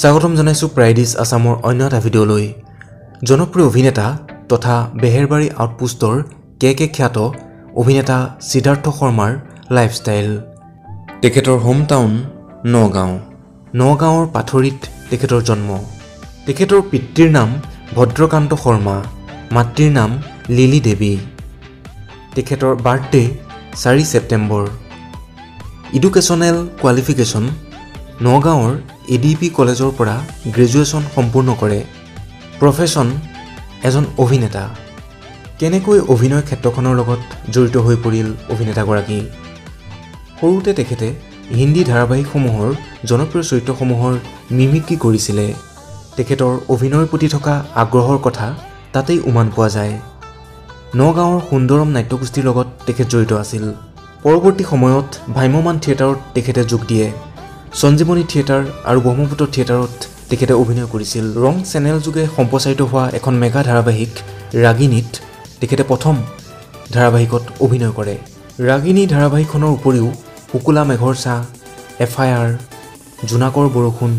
স্বাগতম জনাইছো প্ৰাইডিছ আসামৰ অন্য এটা ভিডিঅ'লৈ। জনপ্ৰিয় অভিনেতা তথা বেহেৰবাৰী আউটপোষ্টৰ কে খ্যাত অভিনেতা সিদ্ধাৰ্থ শৰ্মাৰ লাইফষ্টাইল। তেখেতৰ হোম টাউন নগাঁও। নগাঁৱৰ পাথৰিত তেখেতৰ জন্ম। তেখেতৰ পিতৃৰ নাম ভদ্ৰকান্ত শৰ্মা, মাতৃৰ নাম লিলি দেৱী। তেখেতৰ বাৰ্থডে 4 ছেপ্টেম্বৰ। এডুকেশ্যনেল কোৱালিফিকেশ্যন নগাঁৱৰ ADP কলেজৰ পৰা গ্ৰেজুৱেশ্যন সম্পূৰ্ণ কৰে। প্ৰফেশ্যন এজন অভিনেতা। কেনেকৈ অভিনয় ক্ষেত্ৰখনৰ লগত জড়িত হৈ পৰিল অভিনেতাগৰাকী? সৰুতে তেখেতে হিন্দী ধাৰাবাহিকসমূহৰ জনপ্ৰিয় চৰিত্ৰসমূহৰ মিমিক্ৰি কৰিছিলে। তেখেতৰ অভিনয়ৰ প্ৰতি থকা আগ্ৰহৰ কথা তাতেই উমান পোৱা যায়। নগাঁৱৰ সুন্দৰম নাট্যগোষ্ঠীৰ লগত তেখেত জড়িত আছিল। পৰৱৰ্তী সময়ত ভ্ৰাম্যমান থিয়েটাৰত তেখেতে যোগ দিয়ে। সঞ্জীৱনী থিয়েটাৰ আৰু ব্ৰহ্মপুত্ৰ থিয়েটাৰত তেখেতে অভিনয় কৰিছিল। ৰং চেনেল যোগে সম্প্ৰচাৰিত হোৱা এখন মেগা ধাৰাবাহিক ৰাগিনীত তেখেতে প্ৰথম ধাৰাবাহিকত অভিনয় কৰে। ৰাগিনী ধাৰাবাহিকখনৰ উপৰিও শুকুলা মেঘৰ ছাঁ, FIR, জোনাকৰ বৰষুণ,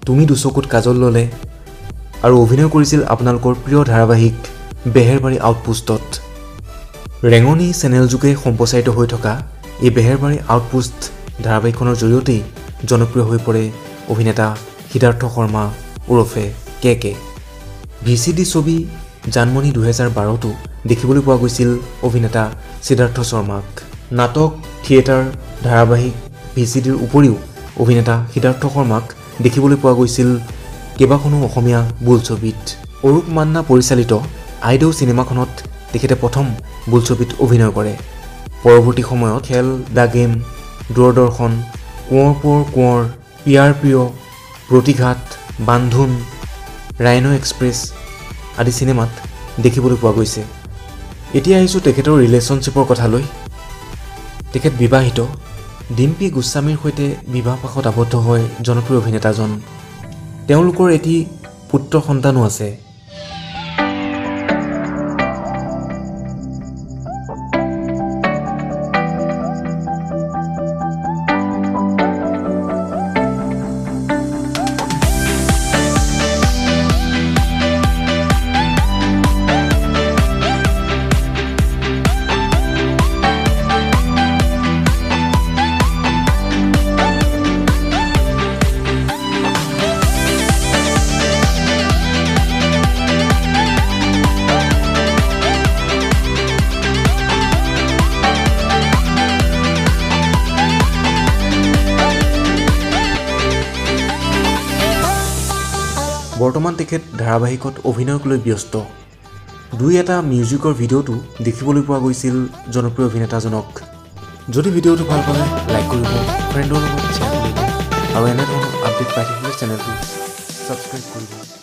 তুমি দুচকুত কাজল ল'লে আৰু অভিনয় কৰিছিল আপোনালোকৰ প্ৰিয় ধাৰাবাহিক বেহেৰবাৰী আউটপোষ্টত। ৰেঙনি চেনেল যোগে সম্প্ৰচাৰিত হৈ থকা এই বেহেৰবাৰী আউটপোষ্ট ধাৰাবাহিকখনৰ জৰিয়তেই জনপ্ৰিয় হৈ পৰে অভিনেতা সিদ্ধাৰ্থ শৰ্মা ওৰফে কে। VCD ছবি জানমণি 2012তো দেখিবলৈ পোৱা গৈছিল অভিনেতা সিদ্ধাৰ্থ শৰ্মাক। নাটক, থিয়েটাৰ, ধাৰাবাহিক, VCDৰ উপৰিও অভিনেতা সিদ্ধাৰ্থ শৰ্মাক দেখিবলৈ পোৱা গৈছিল কেইবাখনো অসমীয়া বোলছবিত। অৰূপ মান্না পৰিচালিত আইদেউ চিনেমাখনত তেখেতে প্ৰথম বোলছবিত অভিনয় কৰে। পৰৱৰ্তী সময়ত খেল, দ্য গেম, দূৰদৰ্শন, কোঁৱৰ পোৱৰ কোঁৱৰ, পিয়াৰ প্ৰিয়, প্ৰতিঘাত, বান্ধোন, ৰাইনো এক্সপ্ৰেছ আদি চিনেমাত দেখিবলৈ পোৱা গৈছে। এতিয়া আহিছোঁ তেখেতৰ ৰিলেশ্যনশ্বিপৰ কথালৈ। তেখেত বিবাহিত। ডিম্পী গোস্বামীৰ সৈতে বিবাহপাশত আবদ্ধ হয় জনপ্ৰিয় অভিনেতাজন। তেওঁলোকৰ এটি পুত্ৰ সন্তানো আছে। বৰ্তমান তেখেত ধাৰাবাহিকত অভিনয়ক লৈ ব্যস্ত। দুই এটা মিউজিকৰ ভিডিঅ'টো দেখিবলৈ পোৱা গৈছিল জনপ্ৰিয় অভিনেতাজনক। যদি ভিডিঅ'টো ভাল পালে লাইক কৰিব, ফ্ৰেণ্ডৰ লগত শ্বেয়াৰ কৰিব আৰু এনেধৰণৰ আপডেট পাই থাকিলে চেনেলটো ছাবস্ক্ৰাইব কৰিব।